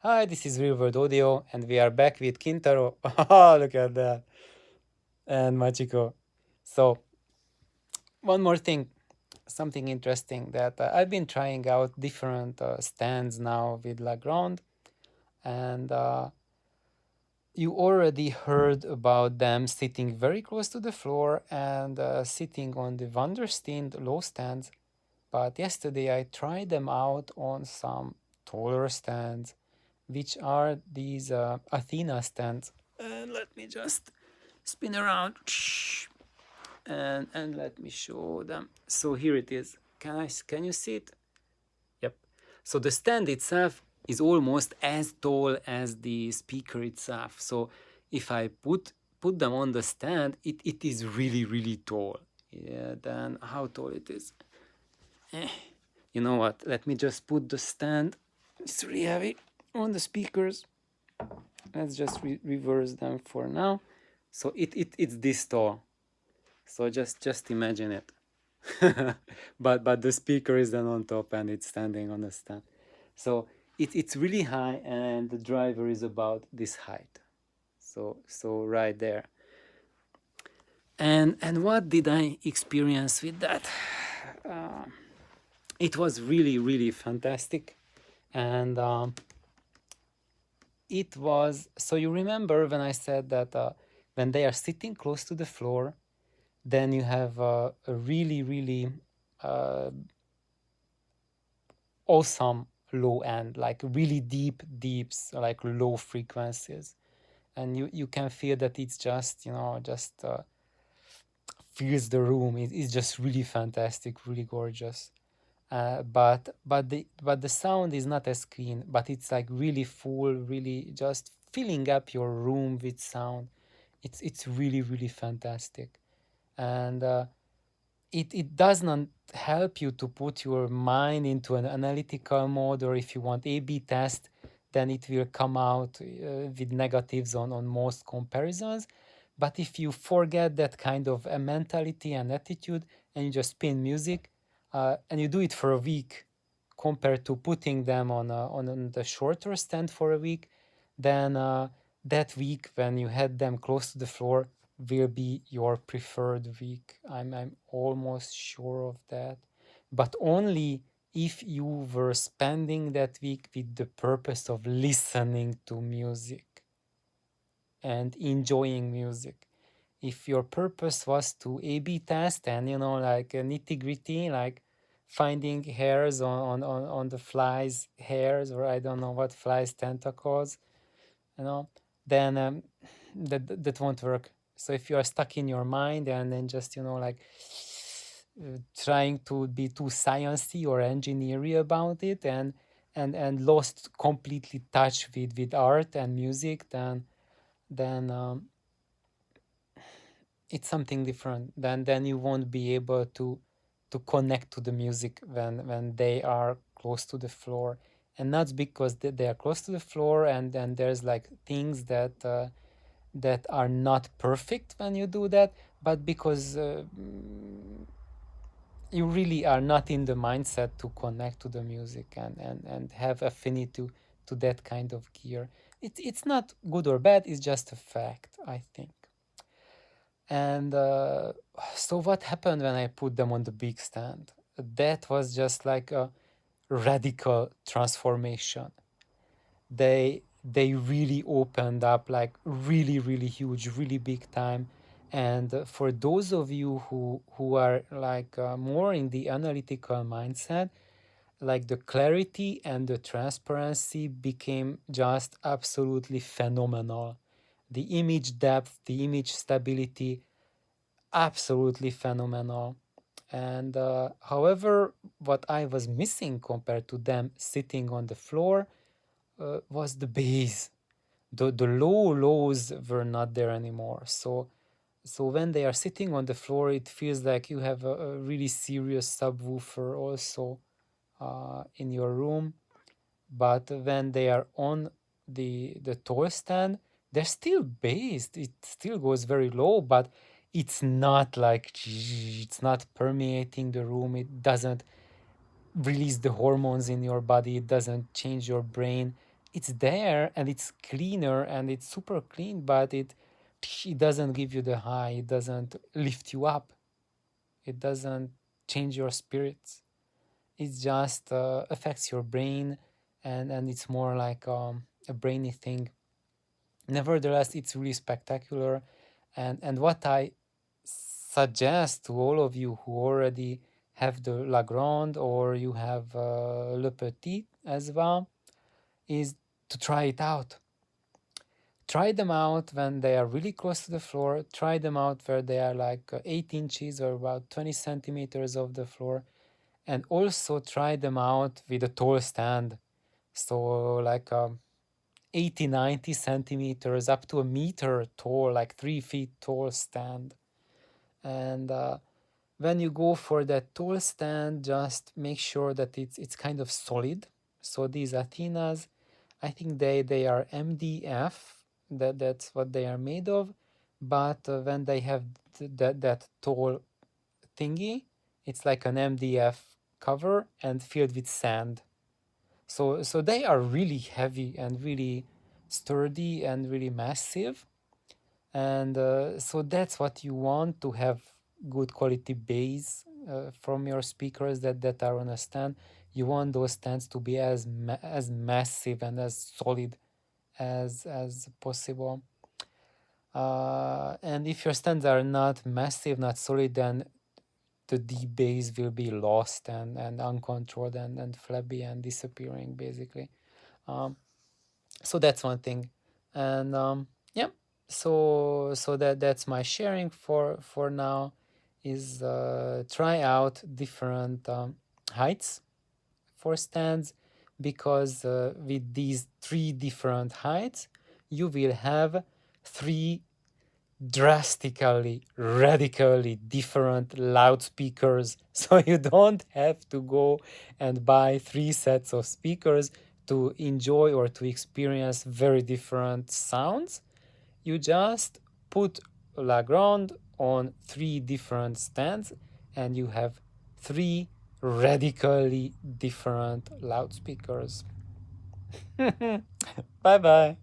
Hi, this is Real World Audio, and we are back with Kintaro. Oh, look at that. And Machiko. So, one more thing, something interesting that I've been trying out different stands now with La Grande, and you already heard about them sitting very close to the floor and sitting on the Wunderstein low stands. But yesterday I tried them out on some taller stands, which are these Athena stands. And let me just spin around and let me show them. So here it is. Can you see it? Yep. So the stand itself is almost as tall as the speaker itself. So if I put them on the stand, it is really tall. Yeah, then how tall it is? You know what? Let me just put the stand. It's really heavy on the speakers. Let's just reverse them for now. So it's this tall. So just imagine it. But the speaker is then on top and it's standing on the stand. So it's really high and the driver is about this height. So right there. And what did I experience with that? Uh, it was really fantastic, and it was, so you remember when I said that when they are sitting close to the floor, then you have a really uh, awesome low end, like really deeps, like low frequencies, and you can feel that it's just just fills the room. It's just really fantastic, really gorgeous. But the sound is not as clean, but it's like really full, really just filling up your room with sound. It's really fantastic, and it does not help you to put your mind into an analytical mode, or if you want A/B test, then it will come out with negatives on most comparisons. But if you forget that kind of a mentality and attitude, and you just spin music, and you do it for a week, compared to putting them on the shorter stand for a week, then that week when you had them close to the floor will be your preferred week. I'm almost sure of that. But only if you were spending that week with the purpose of listening to music and enjoying music. If your purpose was to A/B test and like a nitty gritty, like finding hairs on the flies hairs, or I don't know what flies tentacles, you know, then that won't work. So if you are stuck in your mind and then just like trying to be too sciencey or engineering about it, and lost completely touch with art and music, then it's something different. Then you won't be able to connect to the music when they are close to the floor. And not because they are close to the floor and then there's like things that are not perfect when you do that, but because you really are not in the mindset to connect to the music and have affinity to that kind of gear. It's not good or bad, it's just a fact, I think. And so what happened when I put them on the big stand? That was just like a radical transformation. They really opened up, like really huge, really big time. And for those of you who are like more in the analytical mindset, like the clarity and the transparency became just absolutely phenomenal. The image depth, the image stability, absolutely phenomenal. And however, what I was missing compared to them sitting on the floor was the bass. The lows were not there anymore. So when they are sitting on the floor, it feels like you have a really serious subwoofer also in your room. But when they are on the toy stand, they're still bass. It still goes very low, but it's not like it's not permeating the room. It doesn't release the hormones in your body. It doesn't change your brain. it's there and it's cleaner and it's super clean, but it doesn't give you the high. It doesn't lift you up. It doesn't change your spirits. It just affects your brain, and it's more like a brainy thing. Nevertheless, it's really spectacular, and what I suggest to all of you who already have the La Grande or you have Le Petit as well is to try it out. Try them out when they are really close to the floor. Try them out where they are like 8 inches or about 20 centimeters off the floor. And also try them out with a tall stand. So like 80, 90 centimeters up to a meter tall, like 3 feet tall stand. And when you go for that tall stand, just make sure that it's kind of solid. So these Athenas, I think they are MDF. That's what they are made of. But when they have that tall thingy, it's like an MDF cover and filled with sand. So they are really heavy and really sturdy and really massive. And so that's what you want to have good quality bass from your speakers that are on a stand. You want those stands to be as massive and as solid as possible. And if your stands are not massive, not solid, then the deep bass will be lost and uncontrolled and flabby and disappearing basically. Um, so that's one thing, and yeah. So that's my sharing for now. Is try out different heights for stands, because with these three different heights, you will have three drastically, radically different loudspeakers. So you don't have to go and buy three sets of speakers to enjoy or to experience very different sounds. You just put La Grande on three different stands and you have three radically different loudspeakers. Bye bye.